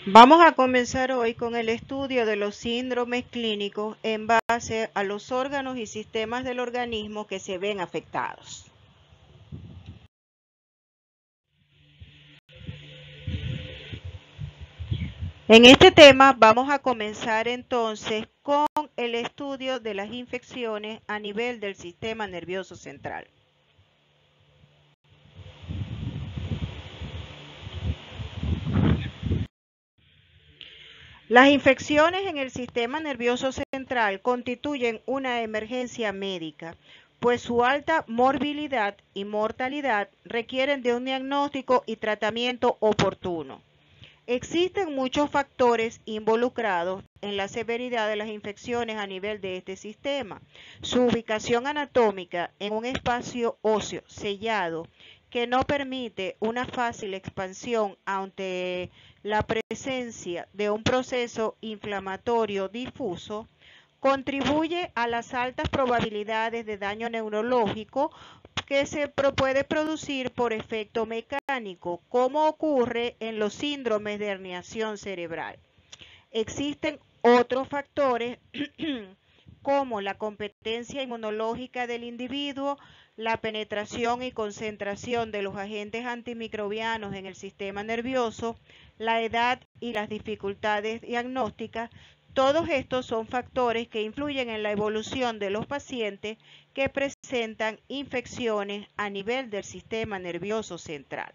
Vamos a comenzar hoy con el estudio de los síndromes clínicos en base a los órganos y sistemas del organismo que se ven afectados. En este tema vamos a comenzar entonces con el estudio de las infecciones a nivel del sistema nervioso central. Las infecciones en el sistema nervioso central constituyen una emergencia médica, pues su alta morbilidad y mortalidad requieren de un diagnóstico y tratamiento oportuno. Existen muchos factores involucrados en la severidad de las infecciones a nivel de este sistema. Su ubicación anatómica en un espacio óseo sellado que no permite una fácil expansión ante la presencia de un proceso inflamatorio difuso, contribuye a las altas probabilidades de daño neurológico que se puede producir por efecto mecánico, como ocurre en los síndromes de herniación cerebral. Existen otros factores como la competencia inmunológica del individuo, la penetración y concentración de los agentes antimicrobianos en el sistema nervioso, la edad y las dificultades diagnósticas. Todos estos son factores que influyen en la evolución de los pacientes que presentan infecciones a nivel del sistema nervioso central.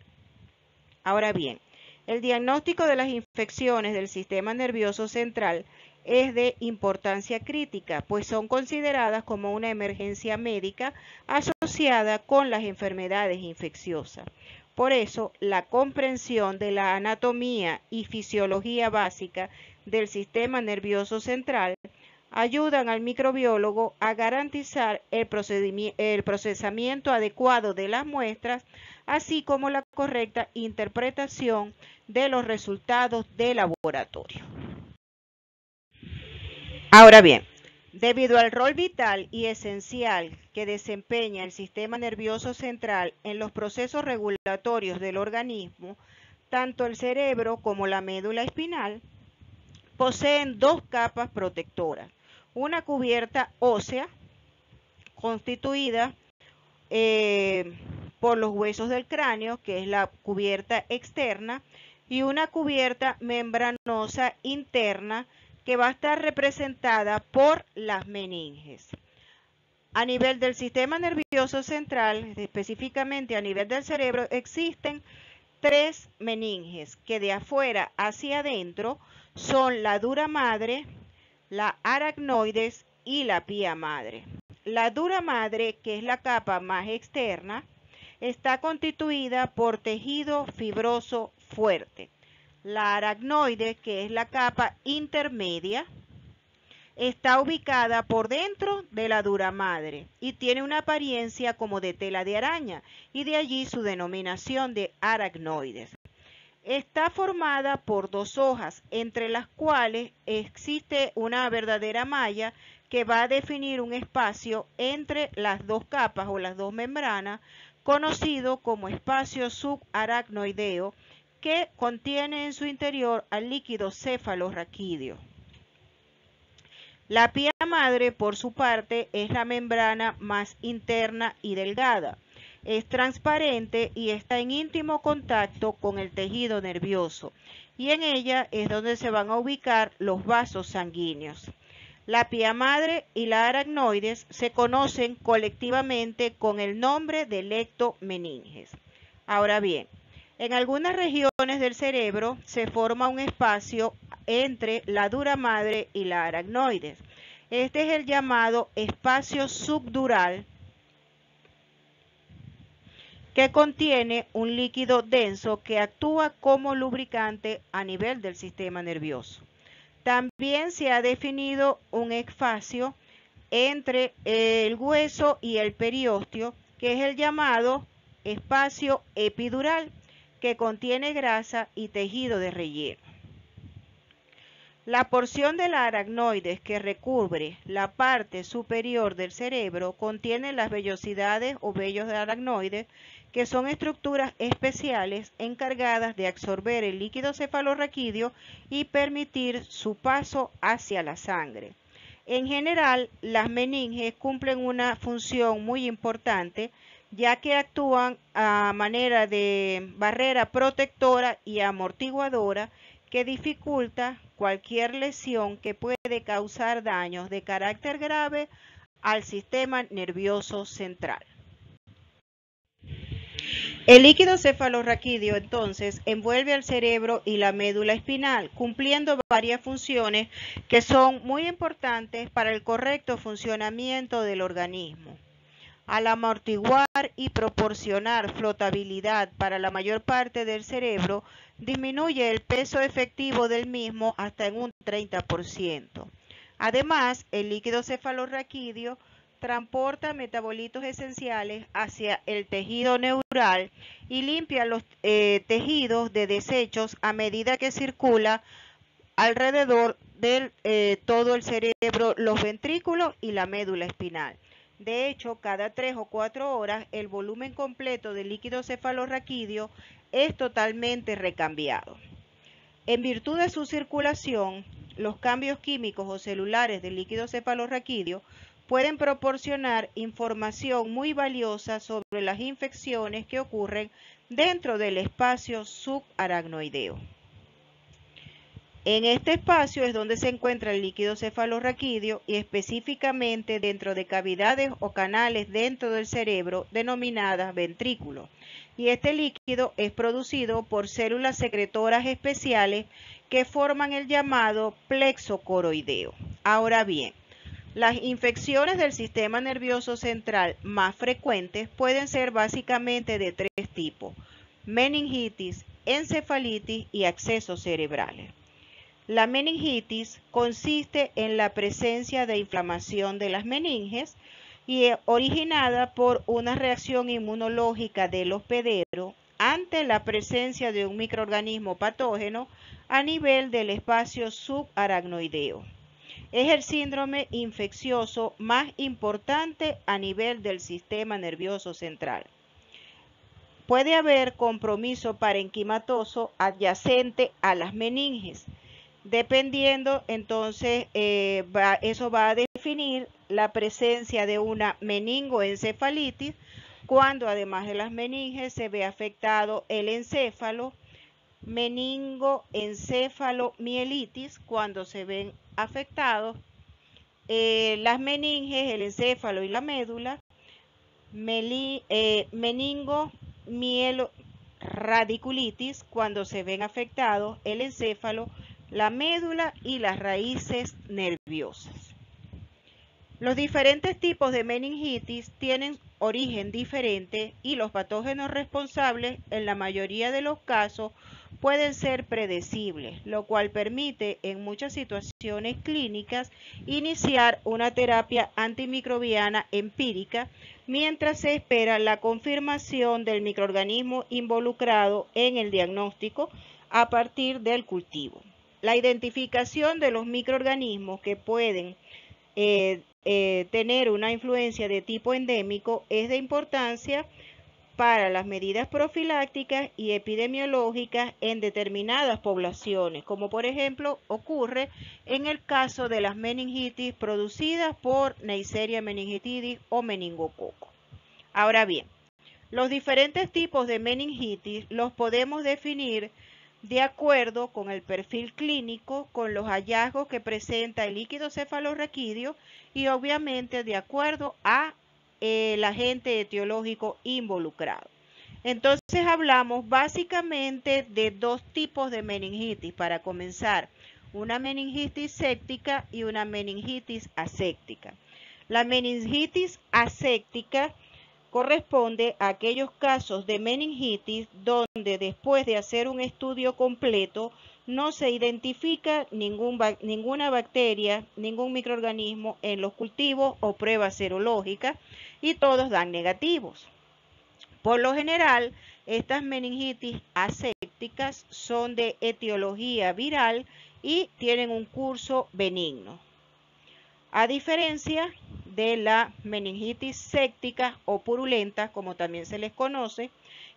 Ahora bien, el diagnóstico de las infecciones del sistema nervioso central es de importancia crítica, pues son consideradas como una emergencia médica asociada con las enfermedades infecciosas. Por eso, la comprensión de la anatomía y fisiología básica del sistema nervioso central ayudan al microbiólogo a garantizar el procesamiento adecuado de las muestras, así como la correcta interpretación de los resultados de laboratorio. Ahora bien, debido al rol vital y esencial que desempeña el sistema nervioso central en los procesos regulatorios del organismo, tanto el cerebro como la médula espinal poseen dos capas protectoras. Una cubierta ósea constituida por los huesos del cráneo, que es la cubierta externa, y una cubierta membranosa interna que va a estar representada por las meninges. A nivel del sistema nervioso central, específicamente a nivel del cerebro, existen tres meninges que de afuera hacia adentro son la dura madre, la aracnoides y la pía madre. La dura madre, que es la capa más externa, está constituida por tejido fibroso fuerte. La aracnoide, que es la capa intermedia, está ubicada por dentro de la dura madre y tiene una apariencia como de tela de araña, y de allí su denominación de aracnoides. Está formada por dos hojas, entre las cuales existe una verdadera malla que va a definir un espacio entre las dos capas o las dos membranas, conocido como espacio subaracnoideo, que contiene en su interior al líquido cefalorraquídeo. La pía madre, por su parte, es la membrana más interna y delgada. Es transparente y está en íntimo contacto con el tejido nervioso, y en ella es donde se van a ubicar los vasos sanguíneos. La pía madre y la aracnoides se conocen colectivamente con el nombre de lectomeninges. Ahora bien, en algunas regiones del cerebro se forma un espacio entre la dura madre y la aracnoides. Este es el llamado espacio subdural, que contiene un líquido denso que actúa como lubricante a nivel del sistema nervioso. También se ha definido un espacio entre el hueso y el periósteo, que es el llamado espacio epidural, que contiene grasa y tejido de relleno. La porción de la aracnoides que recubre la parte superior del cerebro contiene las vellosidades o vellos de aracnoides, que son estructuras especiales encargadas de absorber el líquido cefalorraquídeo y permitir su paso hacia la sangre. En general, las meninges cumplen una función muy importante, ya que actúan a manera de barrera protectora y amortiguadora que dificulta cualquier lesión que puede causar daños de carácter grave al sistema nervioso central. El líquido cefalorraquídeo entonces envuelve al cerebro y la médula espinal, cumpliendo varias funciones que son muy importantes para el correcto funcionamiento del organismo. Al amortiguar y proporcionar flotabilidad para la mayor parte del cerebro, disminuye el peso efectivo del mismo hasta en un 30%. Además, el líquido cefalorraquídeo transporta metabolitos esenciales hacia el tejido neural y limpia los tejidos de desechos a medida que circula alrededor de todo el cerebro, los ventrículos y la médula espinal. De hecho, cada 3 o 4 horas el volumen completo del líquido cefalorraquídeo es totalmente recambiado. En virtud de su circulación, los cambios químicos o celulares del líquido cefalorraquídeo pueden proporcionar información muy valiosa sobre las infecciones que ocurren dentro del espacio subaracnoideo. En este espacio es donde se encuentra el líquido cefalorraquídeo y específicamente dentro de cavidades o canales dentro del cerebro denominadas ventrículos. Y este líquido es producido por células secretoras especiales que forman el llamado plexo coroideo. Ahora bien, las infecciones del sistema nervioso central más frecuentes pueden ser básicamente de 3 tipos: meningitis, encefalitis y accesos cerebrales. La meningitis consiste en la presencia de inflamación de las meninges y es originada por una reacción inmunológica del hospedero ante la presencia de un microorganismo patógeno a nivel del espacio subaracnoideo. Es el síndrome infeccioso más importante a nivel del sistema nervioso central. Puede haber compromiso parenquimatoso adyacente a las meninges. Dependiendo, entonces, eso va a definir la presencia de una meningoencefalitis, cuando además de las meninges se ve afectado el encéfalo, meningoencefalomielitis, cuando se ven afectados las meninges, el encéfalo y la médula, meningomieloradiculitis, cuando se ven afectados el encéfalo, la médula y las raíces nerviosas. Los diferentes tipos de meningitis tienen origen diferente y los patógenos responsables en la mayoría de los casos pueden ser predecibles, lo cual permite en muchas situaciones clínicas iniciar una terapia antimicrobiana empírica mientras se espera la confirmación del microorganismo involucrado en el diagnóstico a partir del cultivo. La identificación de los microorganismos que pueden tener una influencia de tipo endémico es de importancia para las medidas profilácticas y epidemiológicas en determinadas poblaciones, como por ejemplo ocurre en el caso de las meningitis producidas por Neisseria meningitidis o meningococo. Ahora bien, los diferentes tipos de meningitis los podemos definir de acuerdo con el perfil clínico, con los hallazgos que presenta el líquido cefalorraquídeo y obviamente de acuerdo a el agente etiológico involucrado. Entonces hablamos básicamente de 2 tipos de meningitis para comenzar: una meningitis séptica y una meningitis aséptica. La meningitis aséptica corresponde a aquellos casos de meningitis donde después de hacer un estudio completo no se identifica ninguna bacteria, ningún microorganismo en los cultivos o pruebas serológicas y todos dan negativos. Por lo general, estas meningitis asépticas son de etiología viral y tienen un curso benigno. A diferencia de la meningitis séptica o purulenta, como también se les conoce,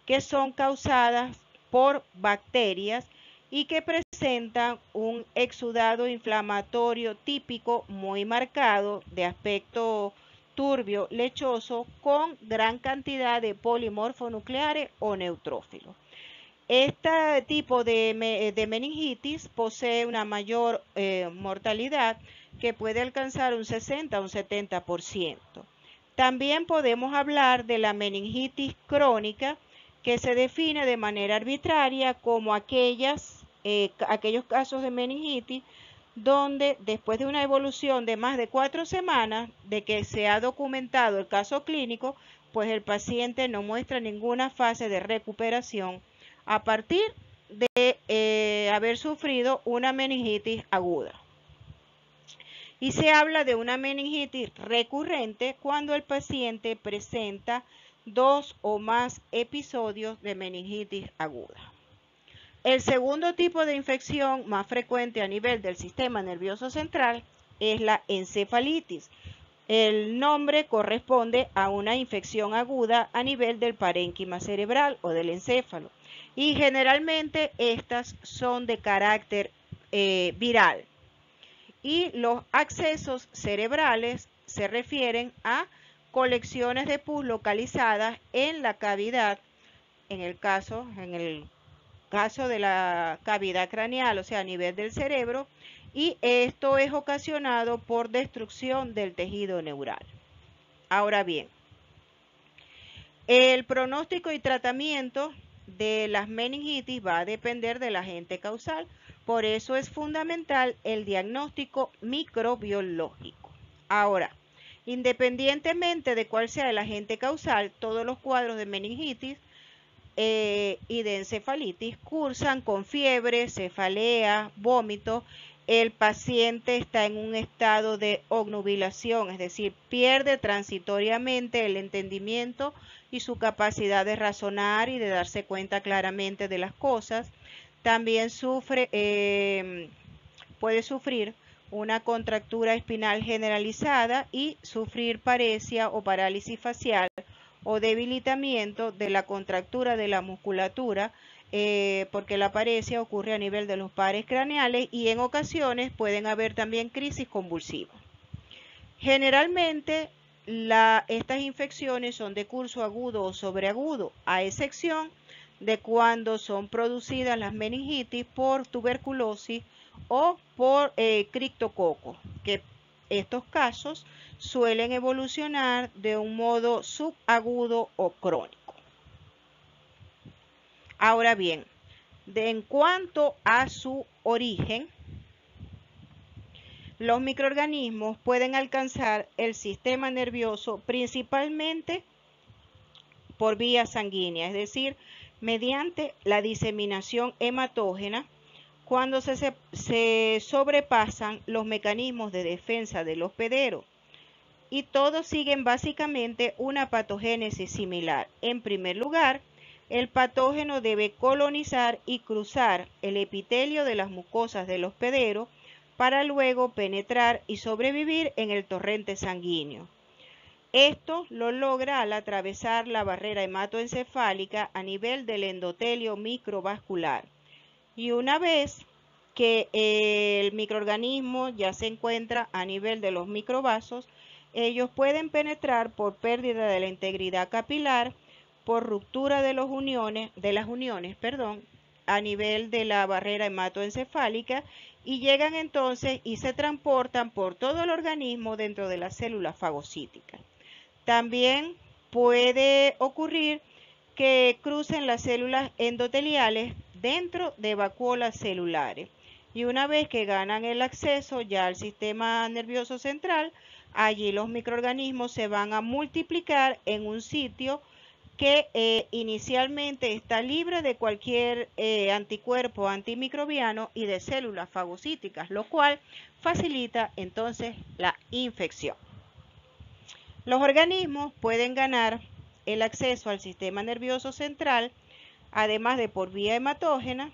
que son causadas por bacterias y que presentan un exudado inflamatorio típico muy marcado de aspecto turbio, lechoso, con gran cantidad de polimorfonucleares o neutrófilos. Este tipo de meningitis posee una mayor mortalidad que puede alcanzar un 60 o un 70%. También podemos hablar de la meningitis crónica, que se define de manera arbitraria como aquellos casos de meningitis donde después de una evolución de más de 4 semanas de que se ha documentado el caso clínico, pues el paciente no muestra ninguna fase de recuperación a partir de haber sufrido una meningitis aguda. Y se habla de una meningitis recurrente cuando el paciente presenta 2 o más episodios de meningitis aguda. El segundo tipo de infección más frecuente a nivel del sistema nervioso central es la encefalitis. El nombre corresponde a una infección aguda a nivel del parénquima cerebral o del encéfalo. Y generalmente estas son de carácter viral. Y los accesos cerebrales se refieren a colecciones de pus localizadas en la cavidad, en el caso de la cavidad craneal, o sea, a nivel del cerebro, y esto es ocasionado por destrucción del tejido neural. Ahora bien, el pronóstico y tratamiento de las meningitis va a depender del agente causal. Por eso es fundamental el diagnóstico microbiológico. Ahora, independientemente de cuál sea el agente causal, todos los cuadros de meningitis y de encefalitis cursan con fiebre, cefalea, vómito. El paciente está en un estado de obnubilación, es decir, pierde transitoriamente el entendimiento y su capacidad de razonar y de darse cuenta claramente de las cosas. También puede sufrir una contractura espinal generalizada y sufrir paresia o parálisis facial o debilitamiento de la contractura de la musculatura, porque la paresia ocurre a nivel de los pares craneales y en ocasiones pueden haber también crisis convulsivas. Generalmente estas infecciones son de curso agudo o sobreagudo, a excepción de cuando son producidas las meningitis por tuberculosis o por criptococo, que estos casos suelen evolucionar de un modo subagudo o crónico. Ahora bien, en cuanto a su origen, los microorganismos pueden alcanzar el sistema nervioso principalmente por vía sanguínea, es decir, mediante la diseminación hematógena, cuando se sobrepasan los mecanismos de defensa del hospedero. Y todos siguen básicamente una patogénesis similar. En primer lugar, el patógeno debe colonizar y cruzar el epitelio de las mucosas del hospedero para luego penetrar y sobrevivir en el torrente sanguíneo. Esto lo logra al atravesar la barrera hematoencefálica a nivel del endotelio microvascular. Y una vez que el microorganismo ya se encuentra a nivel de los microvasos, ellos pueden penetrar por pérdida de la integridad capilar, por ruptura de las uniones, a nivel de la barrera hematoencefálica y llegan entonces y se transportan por todo el organismo dentro de las células fagocíticas. También puede ocurrir que crucen las células endoteliales dentro de vacuolas celulares. Y una vez que ganan el acceso ya al sistema nervioso central, allí los microorganismos se van a multiplicar en un sitio que inicialmente está libre de cualquier anticuerpo antimicrobiano y de células fagocíticas, lo cual facilita entonces la infección. Los organismos pueden ganar el acceso al sistema nervioso central, además de por vía hematógena,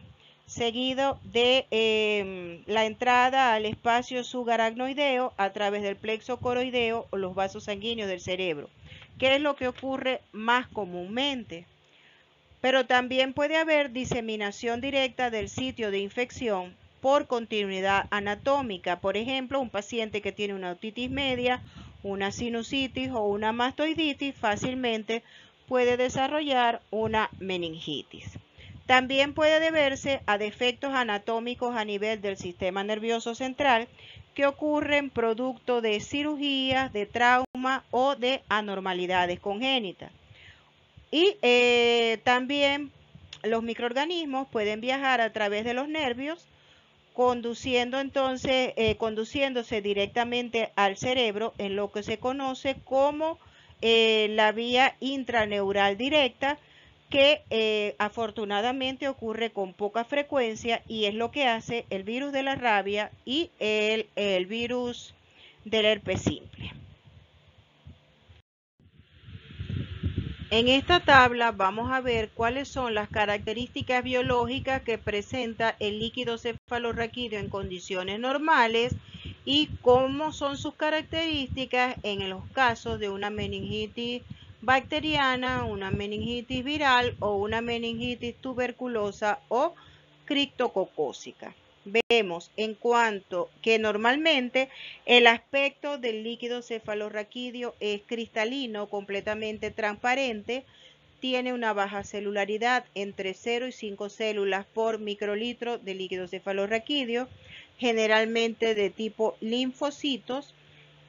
seguido de la entrada al espacio subaracnoideo a través del plexo coroideo o los vasos sanguíneos del cerebro, que es lo que ocurre más comúnmente. Pero también puede haber diseminación directa del sitio de infección por continuidad anatómica. Por ejemplo, un paciente que tiene una otitis media, una sinusitis o una mastoiditis fácilmente puede desarrollar una meningitis. También puede deberse a defectos anatómicos a nivel del sistema nervioso central que ocurren producto de cirugías, de trauma o de anormalidades congénitas. Y también los microorganismos pueden viajar a través de los nervios, conduciéndose directamente al cerebro en lo que se conoce como la vía intraneural directa, que afortunadamente ocurre con poca frecuencia y es lo que hace el virus de la rabia y el virus del herpes simple. En esta tabla vamos a ver cuáles son las características biológicas que presenta el líquido cefalorraquídeo en condiciones normales y cómo son sus características en los casos de una meningitis bacteriana, una meningitis viral o una meningitis tuberculosa o criptococócica. Vemos en cuanto que normalmente el aspecto del líquido cefalorraquídeo es cristalino, completamente transparente, tiene una baja celularidad entre 0 y 5 células por microlitro de líquido cefalorraquídeo, generalmente de tipo linfocitos,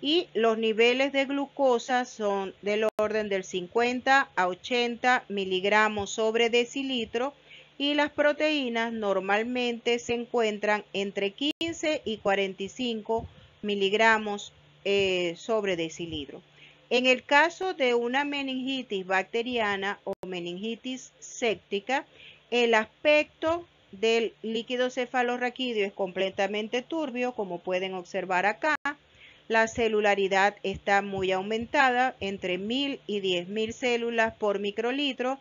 y los niveles de glucosa son del orden del 50 a 80 miligramos sobre decilitro y las proteínas normalmente se encuentran entre 15 y 45 miligramos sobre decilitro. En el caso de una meningitis bacteriana o meningitis séptica, el aspecto del líquido cefalorraquídeo es completamente turbio, como pueden observar acá. La celularidad está muy aumentada, entre 1000 y 10.000 células por microlitro.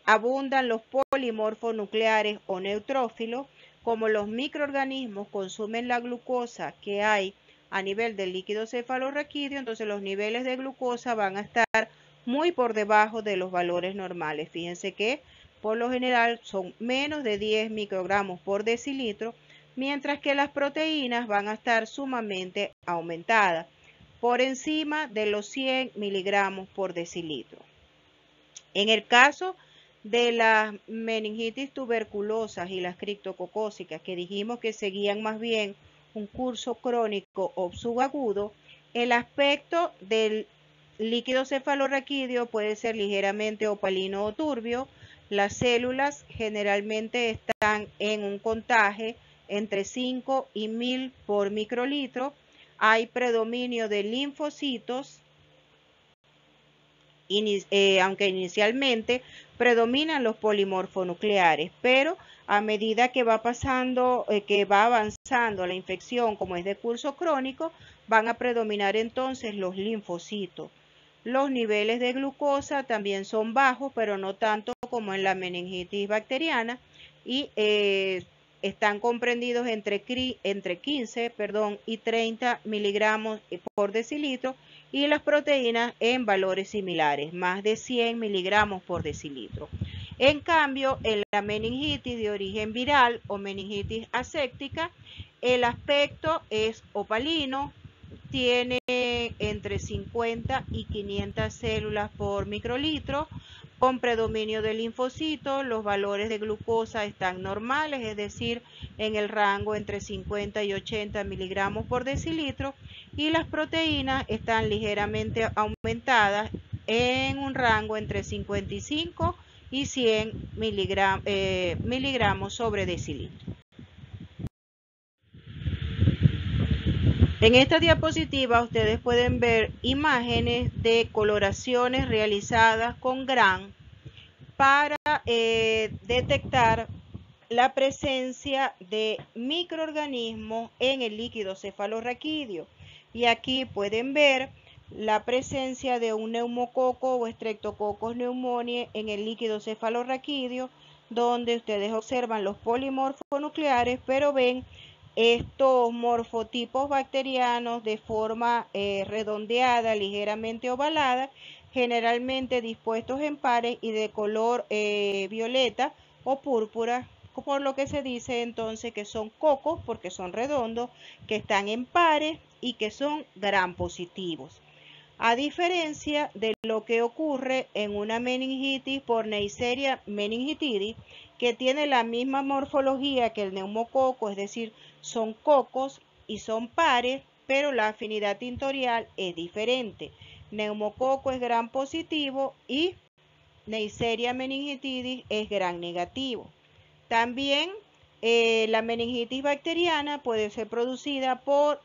Abundan los polimorfonucleares o neutrófilos. Como los microorganismos consumen la glucosa que hay a nivel del líquido cefalorraquídeo, entonces los niveles de glucosa van a estar muy por debajo de los valores normales. Fíjense que por lo general son menos de 10 microgramos por decilitro, mientras que las proteínas van a estar sumamente aumentadas, por encima de los 100 miligramos por decilitro. En el caso de las meningitis tuberculosas y las criptococócicas, que dijimos que seguían más bien un curso crónico o subagudo, el aspecto del líquido cefalorraquídeo puede ser ligeramente opalino o turbio. Las células generalmente están en un contagio entre 5 y 1000 por microlitro. Hay predominio de linfocitos, aunque inicialmente predominan los polimorfonucleares, pero a medida que va avanzando la infección, como es de curso crónico, van a predominar entonces los linfocitos. Los niveles de glucosa también son bajos, pero no tanto como en la meningitis bacteriana, y están comprendidos entre 15 y 30 miligramos por decilitro, y las proteínas en valores similares, más de 100 miligramos por decilitro. En cambio, en la meningitis de origen viral o meningitis aséptica, el aspecto es opalino, tiene entre 50 y 500 células por microlitro, con predominio de linfocitos. Los valores de glucosa están normales, es decir, en el rango entre 50 y 80 miligramos por decilitro, y las proteínas están ligeramente aumentadas en un rango entre 55 y 100 miligramos sobre decilitro. En esta diapositiva ustedes pueden ver imágenes de coloraciones realizadas con GRAN para detectar la presencia de microorganismos en el líquido cefalorraquídeo. Y aquí pueden ver la presencia de un neumococo o Streptococcus pneumoniae en el líquido cefalorraquídeo. donde ustedes observan los polimorfos nucleares, pero ven estos morfotipos bacterianos de forma redondeada, ligeramente ovalada, generalmente dispuestos en pares y de color violeta o púrpura, por lo que se dice entonces que son cocos porque son redondos, que están en pares y que son gram positivos. A diferencia de lo que ocurre en una meningitis por Neisseria meningitidis, que tiene la misma morfología que el neumococo, es decir, son cocos y son pares, pero la afinidad tintorial es diferente. Neumococo es gram positivo y Neisseria meningitidis es gram negativo. También la meningitis bacteriana puede ser producida por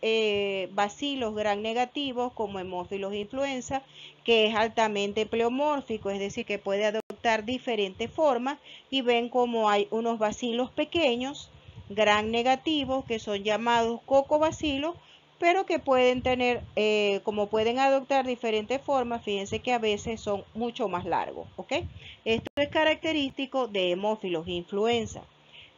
bacilos gram negativos como Haemophilus influenza, que es altamente pleomórfico, es decir, que puede adoptar diferentes formas, y ven como hay unos bacilos pequeños gram negativos que son llamados cocobacilos, pero que pueden tener, como pueden adoptar diferentes formas, fíjense que a veces son mucho más largos, ¿ok? Esto es característico de Haemophilus influenza.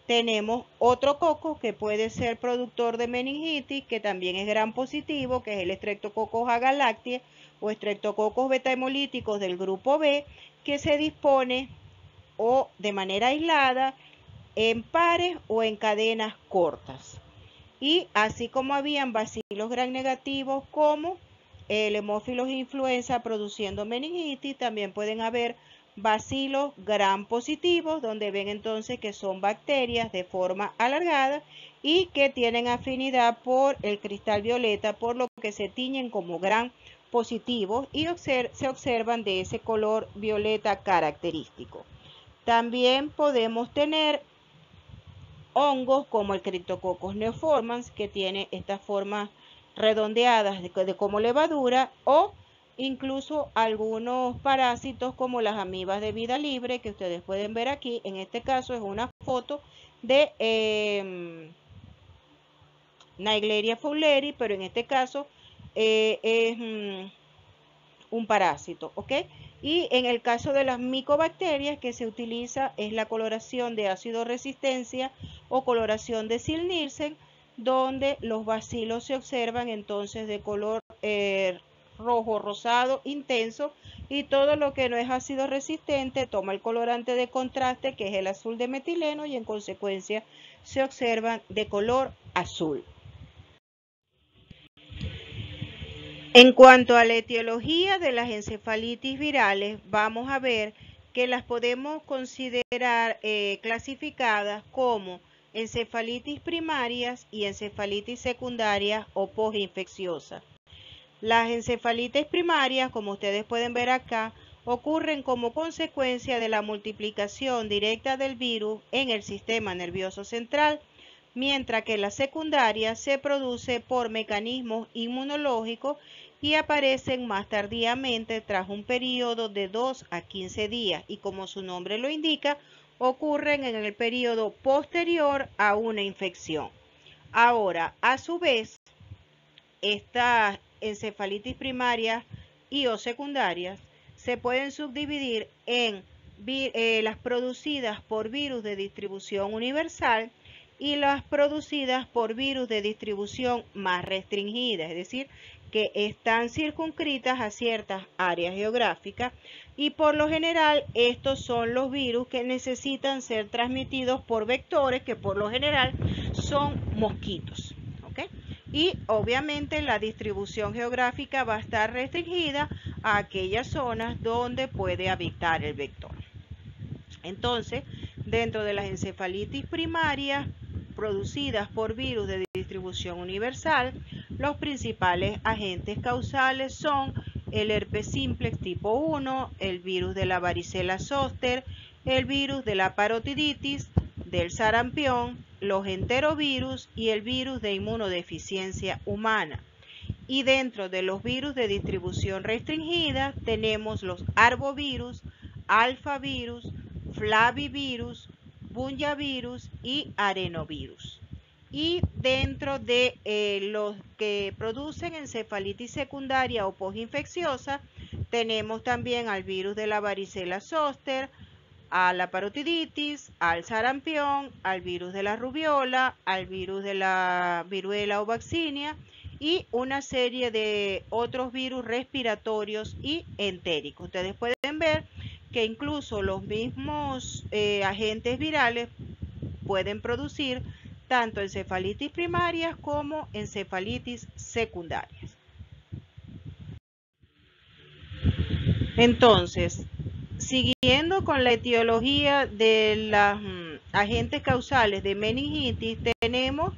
Tenemos otro coco que puede ser productor de meningitis, que también es gram positivo, que es el Streptococcus agalactiae o Streptococcus beta-hemolíticos del grupo B, que se dispone o de manera aislada en pares o en cadenas cortas. Y así como habían bacilos gram negativos como el Haemophilus influenza produciendo meningitis, también pueden haber bacilos gram positivos, donde ven entonces que son bacterias de forma alargada y que tienen afinidad por el cristal violeta, por lo que se tiñen como gram positivos y se observan de ese color violeta característico. También podemos tener hongos como el Cryptococcus neoformans, que tiene estas formas redondeadas de como levadura, o incluso algunos parásitos como las amibas de vida libre, que ustedes pueden ver aquí. En este caso es una foto de Naegleria fowleri, pero en este caso es un parásito, ¿ok? Y en el caso de las micobacterias, que se utiliza es la coloración de ácido resistencia o coloración de Zell-Nielsen, donde los bacilos se observan entonces de color rojo, rosado, intenso, y todo lo que no es ácido resistente toma el colorante de contraste, que es el azul de metileno, y en consecuencia se observan de color azul. En cuanto a la etiología de las encefalitis virales, vamos a ver que las podemos considerar clasificadas como encefalitis primarias y encefalitis secundarias o postinfecciosas. Las encefalitis primarias, como ustedes pueden ver acá, ocurren como consecuencia de la multiplicación directa del virus en el sistema nervioso central, mientras que la secundaria se produce por mecanismos inmunológicos y aparecen más tardíamente tras un periodo de 2 a 15 días y, como su nombre lo indica, ocurren en el periodo posterior a una infección. Ahora, a su vez, estas encefalitis primarias y o secundarias se pueden subdividir en las producidas por virus de distribución universal y las producidas por virus de distribución más restringida, es decir, que están circunscritas a ciertas áreas geográficas, y por lo general estos son los virus que necesitan ser transmitidos por vectores que por lo general son mosquitos, ¿ok? Y obviamente la distribución geográfica va a estar restringida a aquellas zonas donde puede habitar el vector. Entonces, dentro de las encefalitis primarias producidas por virus de distribución universal, los principales agentes causales son el herpes simplex tipo 1, el virus de la varicela zoster, el virus de la parotiditis, del sarampión, los enterovirus y el virus de inmunodeficiencia humana. Y dentro de los virus de distribución restringida tenemos los arbovirus, alfavirus, flavivirus, bunyavirus y arenovirus. Y dentro de los que producen encefalitis secundaria o postinfecciosa, tenemos también al virus de la varicela zoster, a la parotiditis, al sarampión, al virus de la rubiola, al virus de la viruela o vaccinia y una serie de otros virus respiratorios y entéricos. Ustedes pueden ver que incluso los mismos agentes virales pueden producir tanto encefalitis primarias como encefalitis secundarias. Entonces, siguiendo con la etiología de los agentes causales de meningitis, tenemos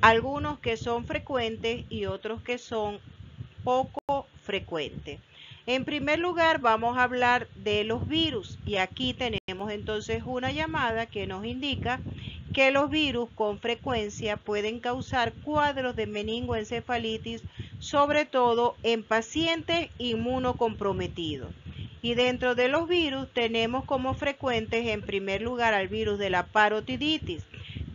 algunos que son frecuentes y otros que son poco frecuentes. En primer lugar, vamos a hablar de los virus y aquí tenemos entonces una llamada que nos indica que los virus con frecuencia pueden causar cuadros de meningoencefalitis, sobre todo en pacientes inmunocomprometidos. Y dentro de los virus tenemos como frecuentes en primer lugar al virus de la parotiditis,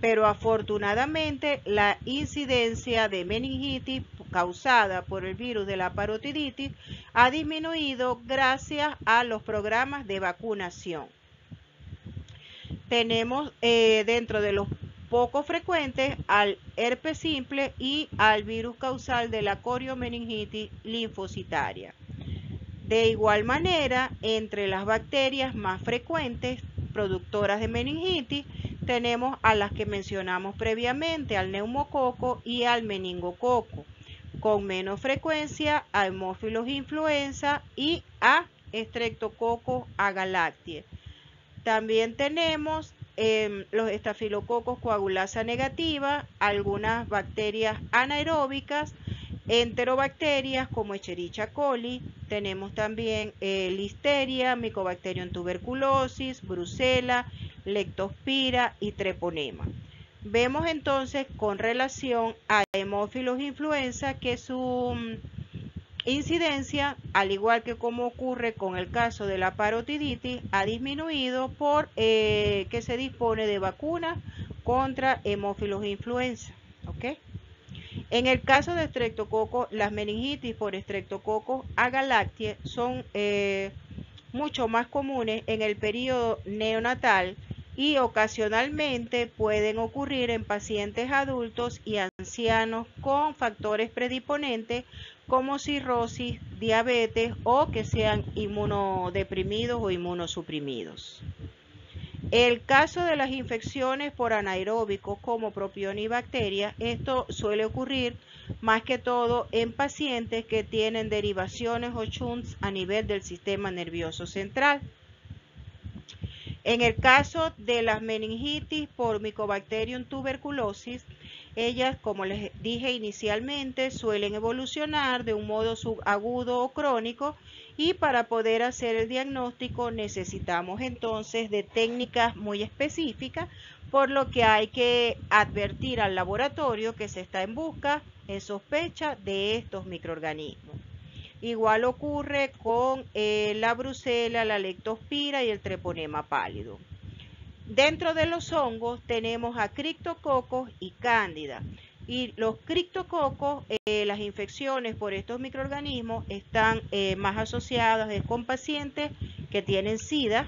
pero afortunadamente la incidencia de meningitis causada por el virus de la parotiditis ha disminuido gracias a los programas de vacunación. Tenemos dentro de los poco frecuentes al herpes simple y al virus causal de la coriomeningitis linfocitaria. De igual manera, entre las bacterias más frecuentes productoras de meningitis, tenemos a las que mencionamos previamente, al neumococo y al meningococo. Con menos frecuencia a Haemophilus influenza y a Streptococcus agalactiae. También tenemos los estafilococos coagulasa negativa, algunas bacterias anaeróbicas, enterobacterias como Escherichia coli, tenemos también Listeria, Mycobacterium tuberculosis, Brucella, Leptospira y Treponema. Vemos entonces con relación a Haemophilus influenza que su incidencia, al igual que como ocurre con el caso de la parotiditis, ha disminuido por que se dispone de vacunas contra Haemophilus influenza. ¿Okay? En el caso de Streptococcus, las meningitis por Streptococcus agalactiae son mucho más comunes en el periodo neonatal y ocasionalmente pueden ocurrir en pacientes adultos y ancianos con factores predisponentes como cirrosis, diabetes o que sean inmunodeprimidos o inmunosuprimidos. El caso de las infecciones por anaeróbicos como propionibacterias, esto suele ocurrir más que todo en pacientes que tienen derivaciones o shunts a nivel del sistema nervioso central. En el caso de las meningitis por Mycobacterium tuberculosis, ellas, como les dije inicialmente, suelen evolucionar de un modo subagudo o crónico y para poder hacer el diagnóstico necesitamos entonces de técnicas muy específicas, por lo que hay que advertir al laboratorio que se está en busca, en sospecha de estos microorganismos. Igual ocurre con la brucela, la leptospira y el treponema pálido. Dentro de los hongos tenemos a criptococos y cándida. Y los criptococos, las infecciones por estos microorganismos están más asociadas con pacientes que tienen SIDA.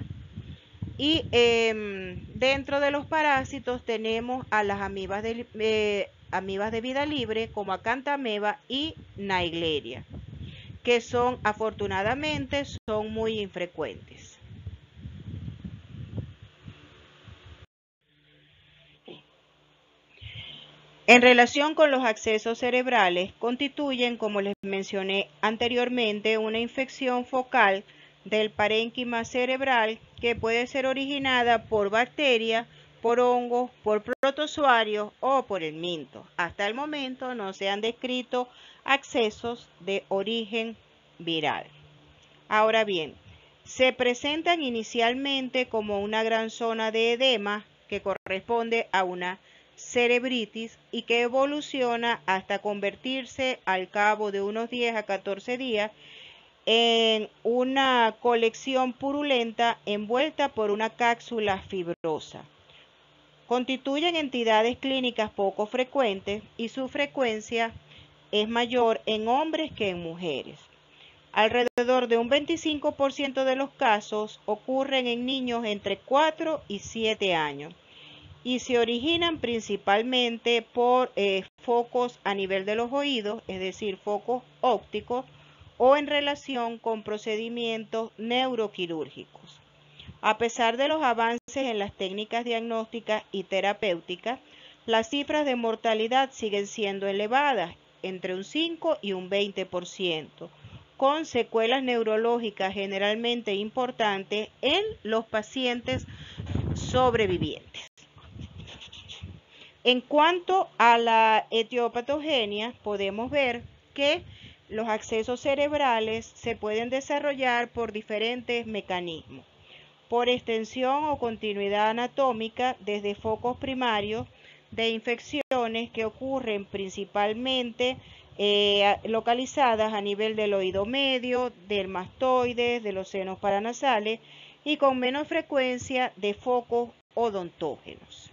Y dentro de los parásitos tenemos a las amibas de vida libre como Acanthameba y Naegleria, que son afortunadamente son muy infrecuentes. En relación con los abscesos cerebrales, constituyen, como les mencioné anteriormente, una infección focal del parénquima cerebral que puede ser originada por bacterias, por hongos, por protozoarios o por el minto. Hasta el momento no se han descrito abscesos de origen viral. Ahora bien, se presentan inicialmente como una gran zona de edema que corresponde a una cerebritis y que evoluciona hasta convertirse al cabo de unos 10 a 14 días en una colección purulenta envuelta por una cápsula fibrosa. Constituyen entidades clínicas poco frecuentes y su frecuencia es mayor en hombres que en mujeres. Alrededor de un 25% de los casos ocurren en niños entre 4 y 7 años y se originan principalmente por focos a nivel de los oídos, es decir, focos ópticos, o en relación con procedimientos neuroquirúrgicos. A pesar de los avances en las técnicas diagnósticas y terapéuticas, las cifras de mortalidad siguen siendo elevadas, entre un 5 y un 20%, con secuelas neurológicas generalmente importantes en los pacientes sobrevivientes. En cuanto a la etiopatogenia, podemos ver que los accesos cerebrales se pueden desarrollar por diferentes mecanismos, por extensión o continuidad anatómica desde focos primarios de infecciones que ocurren principalmente localizadas a nivel del oído medio, del mastoides, de los senos paranasales y con menos frecuencia de focos odontógenos.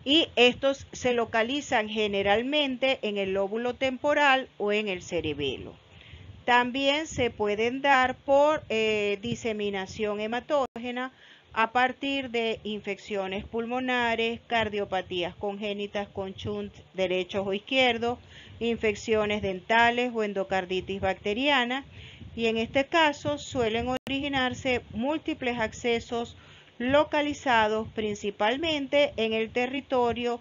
Y estos se localizan generalmente en el lóbulo temporal o en el cerebelo. También se pueden dar por diseminación hematógena a partir de infecciones pulmonares, cardiopatías congénitas con shunt derechos o izquierdos, infecciones dentales o endocarditis bacteriana, y en este caso suelen originarse múltiples accesos localizados principalmente en el territorio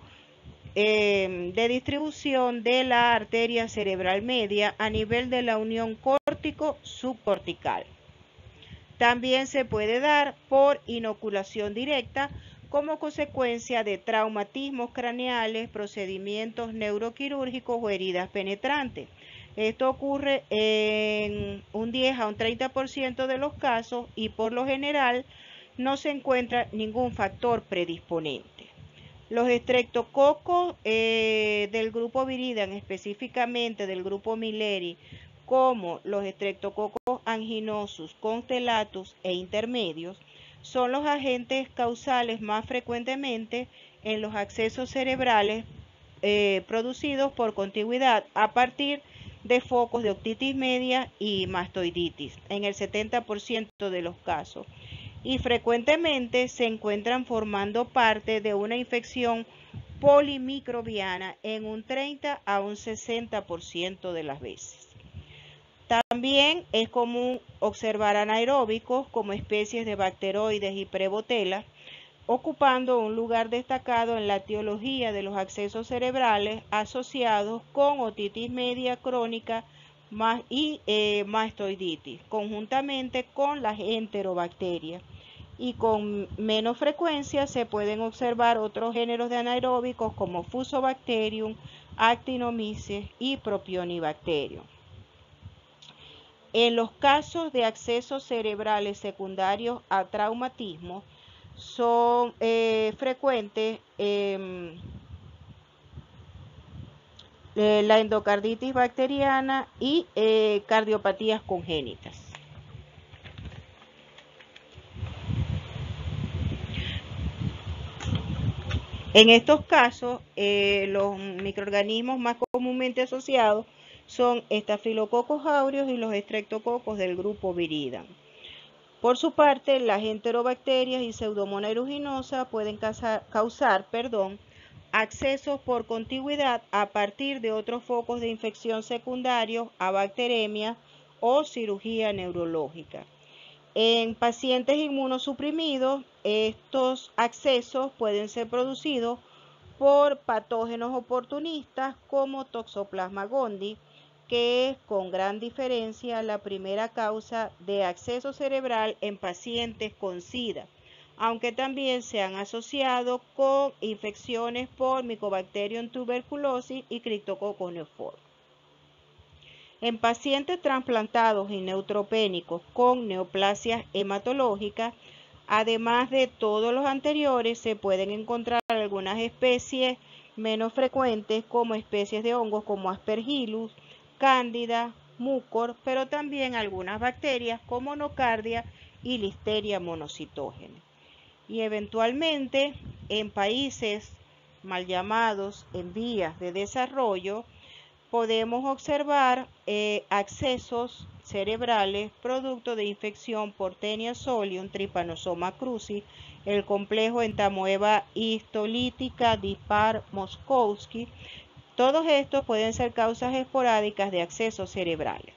de distribución de la arteria cerebral media a nivel de la unión córtico-subcortical. También se puede dar por inoculación directa como consecuencia de traumatismos craneales, procedimientos neuroquirúrgicos o heridas penetrantes. Esto ocurre en un 10 a un 30% de los casos y por lo general no se encuentra ningún factor predisponente. Los estreptococos del grupo Viridian, específicamente del grupo Milleri, como los estreptococos anginosus, constellatus e intermedios, son los agentes causales más frecuentemente en los accesos cerebrales producidos por contigüidad a partir de focos de otitis media y mastoiditis, en el 70% de los casos, y frecuentemente se encuentran formando parte de una infección polimicrobiana en un 30 a un 60% de las veces. También es común observar anaeróbicos como especies de bacteroides y prebotelas, ocupando un lugar destacado en la etiología de los accesos cerebrales asociados con otitis media crónica y mastoiditis, conjuntamente con las enterobacterias. Y con menos frecuencia se pueden observar otros géneros de anaeróbicos como Fusobacterium, Actinomyces y Propionibacterium. En los casos de accesos cerebrales secundarios a traumatismo, son frecuentes la endocarditis bacteriana y cardiopatías congénitas. En estos casos, los microorganismos más comúnmente asociados son Staphylococcus aureus y los estreptococos del grupo Viridian. Por su parte, las enterobacterias y Pseudomonas aeruginosa pueden causar accesos por contigüidad a partir de otros focos de infección secundarios a bacteremia o cirugía neurológica. En pacientes inmunosuprimidos, estos accesos pueden ser producidos por patógenos oportunistas como Toxoplasma gondii, que es con gran diferencia la primera causa de acceso cerebral en pacientes con SIDA, aunque también se han asociado con infecciones por Mycobacterium tuberculosis y Cryptococcus neoforme. En pacientes trasplantados y neutropénicos con neoplasias hematológicas, además de todos los anteriores, se pueden encontrar algunas especies menos frecuentes como especies de hongos como Aspergillus, Cándida, Mucor, pero también algunas bacterias como Nocardia y Listeria monocitógena. Y eventualmente en países mal llamados en vías de desarrollo, podemos observar accesos cerebrales producto de infección por Taenia solium, Trypanosoma cruzi, el complejo entamoeba histolítica dispar Moskowski. Todos estos pueden ser causas esporádicas de accesos cerebrales.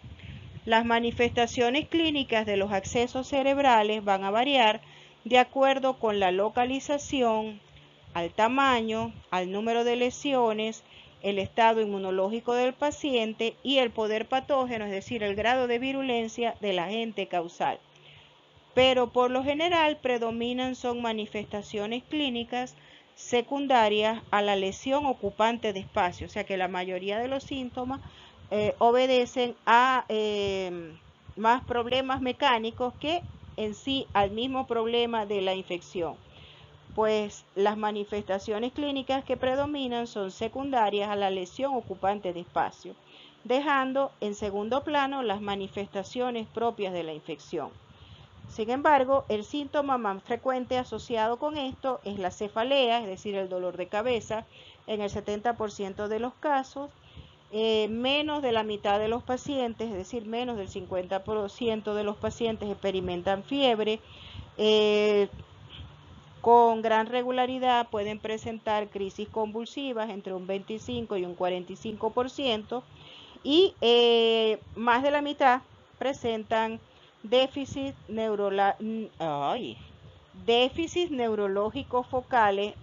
Las manifestaciones clínicas de los accesos cerebrales van a variar de acuerdo con la localización, al tamaño, al número de lesiones, el estado inmunológico del paciente y el poder patógeno, es decir, el grado de virulencia del agente causal. Pero por lo general predominan son manifestaciones clínicas secundarias a la lesión ocupante de espacio, o sea que la mayoría de los síntomas obedecen a más problemas mecánicos que en sí al mismo problema de la infección. Pues las manifestaciones clínicas que predominan son secundarias a la lesión ocupante de espacio, dejando en segundo plano las manifestaciones propias de la infección. Sin embargo, el síntoma más frecuente asociado con esto es la cefalea, es decir, el dolor de cabeza, en el 70% de los casos. Menos de la mitad de los pacientes, es decir, menos del 50% de los pacientes experimentan fiebre. Con gran regularidad pueden presentar crisis convulsivas entre un 25 y un 45%, y más de la mitad presentan déficits neurológicos focales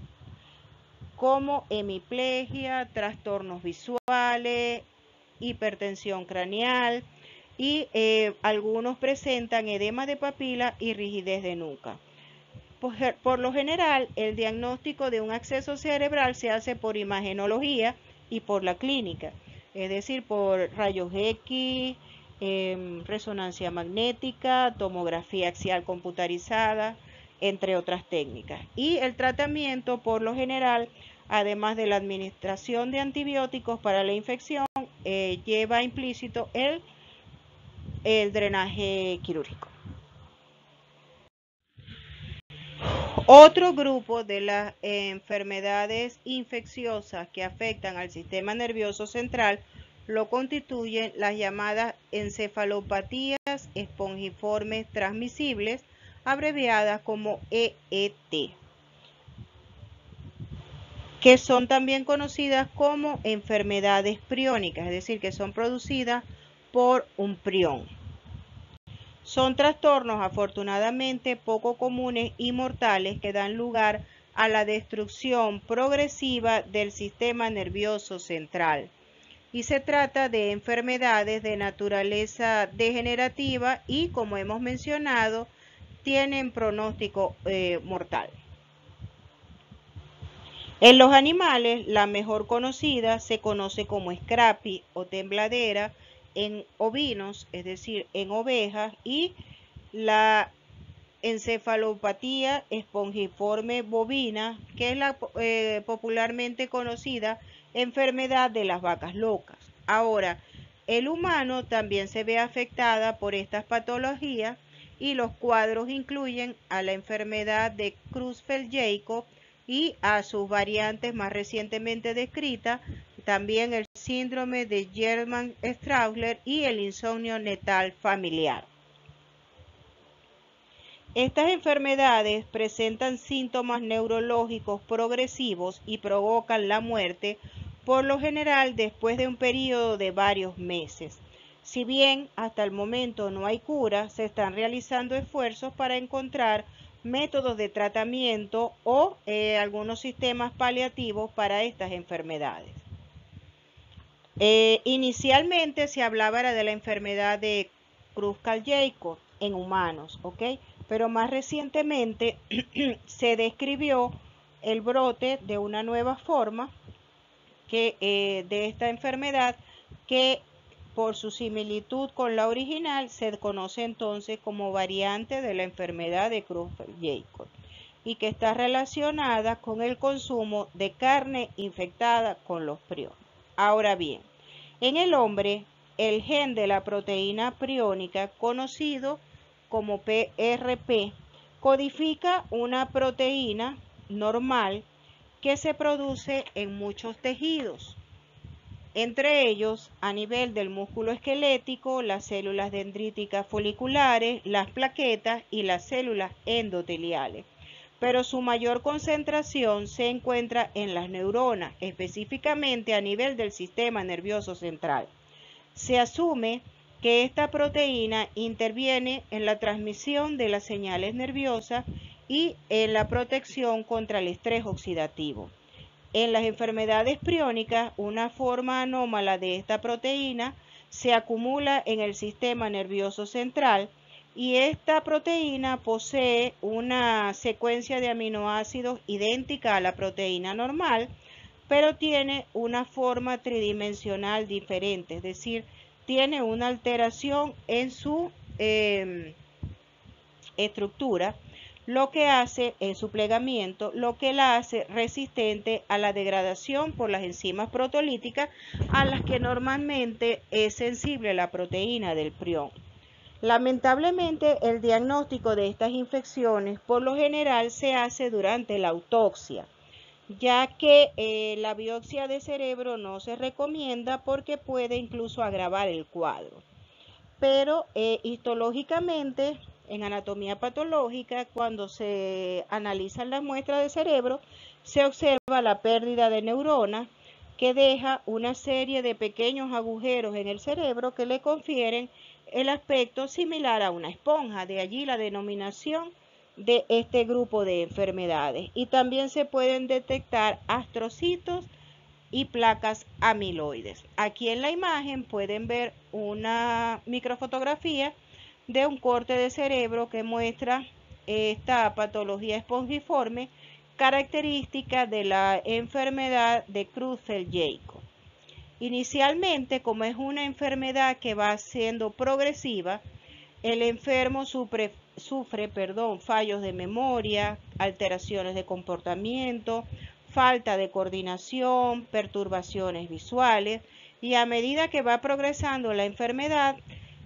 como hemiplegia, trastornos visuales, hipertensión craneal, y algunos presentan edema de papila y rigidez de nuca. Por lo general, el diagnóstico de un acceso cerebral se hace por imagenología y por la clínica, es decir, por rayos X, resonancia magnética, tomografía axial computarizada, entre otras técnicas. Y el tratamiento, por lo general, además de la administración de antibióticos para la infección, lleva implícito el drenaje quirúrgico. Otro grupo de las enfermedades infecciosas que afectan al sistema nervioso central lo constituyen las llamadas encefalopatías espongiformes transmisibles, abreviadas como EET, que son también conocidas como enfermedades priónicas, es decir, que son producidas por un prión. Son trastornos afortunadamente poco comunes y mortales que dan lugar a la destrucción progresiva del sistema nervioso central. Y se trata de enfermedades de naturaleza degenerativa y, como hemos mencionado, tienen pronóstico mortal. En los animales, la mejor conocida se conoce como escrapi o tembladera en ovinos, es decir, en ovejas, y la encefalopatía espongiforme bovina, que es la popularmente conocida enfermedad de las vacas locas. Ahora, el humano también se ve afectada por estas patologías y los cuadros incluyen a la enfermedad de Creutzfeldt-Jakob y a sus variantes más recientemente descritas, también el síndrome de German-Straussler y el insomnio netal familiar. Estas enfermedades presentan síntomas neurológicos progresivos y provocan la muerte, por lo general después de un periodo de varios meses. Si bien hasta el momento no hay cura, se están realizando esfuerzos para encontrar métodos de tratamiento o algunos sistemas paliativos para estas enfermedades. Inicialmente se hablaba de la enfermedad de Creutzfeldt-Jakob en humanos, ¿ok? Pero más recientemente se describió el brote de una nueva forma de esta enfermedad que, por su similitud con la original, se conoce entonces como variante de la enfermedad de Creutzfeldt-Jakob y que está relacionada con el consumo de carne infectada con los prions. Ahora bien, en el hombre, el gen de la proteína priónica, conocido como PRP, codifica una proteína normal que se produce en muchos tejidos. entre ellos a nivel del músculo esquelético, las células dendríticas foliculares, las plaquetas y las células endoteliales. Pero su mayor concentración se encuentra en las neuronas, específicamente a nivel del sistema nervioso central. Se asume que esta proteína interviene en la transmisión de las señales nerviosas y en la protección contra el estrés oxidativo. En las enfermedades priónicas, una forma anómala de esta proteína se acumula en el sistema nervioso central y esta proteína posee una secuencia de aminoácidos idéntica a la proteína normal, pero tiene una forma tridimensional diferente, es decir, tiene una alteración en su estructura, lo que hace en su plegamiento, lo que la hace resistente a la degradación por las enzimas proteolíticas a las que normalmente es sensible la proteína del prión. Lamentablemente, el diagnóstico de estas infecciones por lo general se hace durante la autopsia, ya que la biopsia de cerebro no se recomienda porque puede incluso agravar el cuadro. Pero histológicamente, en anatomía patológica, cuando se analizan las muestras de cerebro, se observa la pérdida de neuronas que deja una serie de pequeños agujeros en el cerebro que le confieren el aspecto similar a una esponja, de allí la denominación de este grupo de enfermedades. Y también se pueden detectar astrocitos y placas amiloides. Aquí en la imagen pueden ver una microfotografía de un corte de cerebro que muestra esta patología espongiforme característica de la enfermedad de Creutzfeldt-Jakob. Inicialmente, como es una enfermedad que va siendo progresiva, el enfermo sufre fallos de memoria, alteraciones de comportamiento, falta de coordinación, perturbaciones visuales, y a medida que va progresando la enfermedad,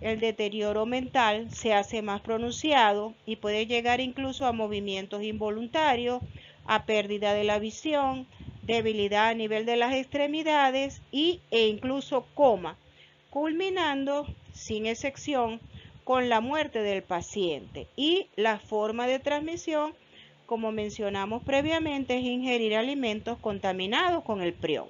el deterioro mental se hace más pronunciado y puede llegar incluso a movimientos involuntarios, a pérdida de la visión, debilidad a nivel de las extremidades e incluso coma, culminando, sin excepción, con la muerte del paciente. Y la forma de transmisión, como mencionamos previamente, es ingerir alimentos contaminados con el prión.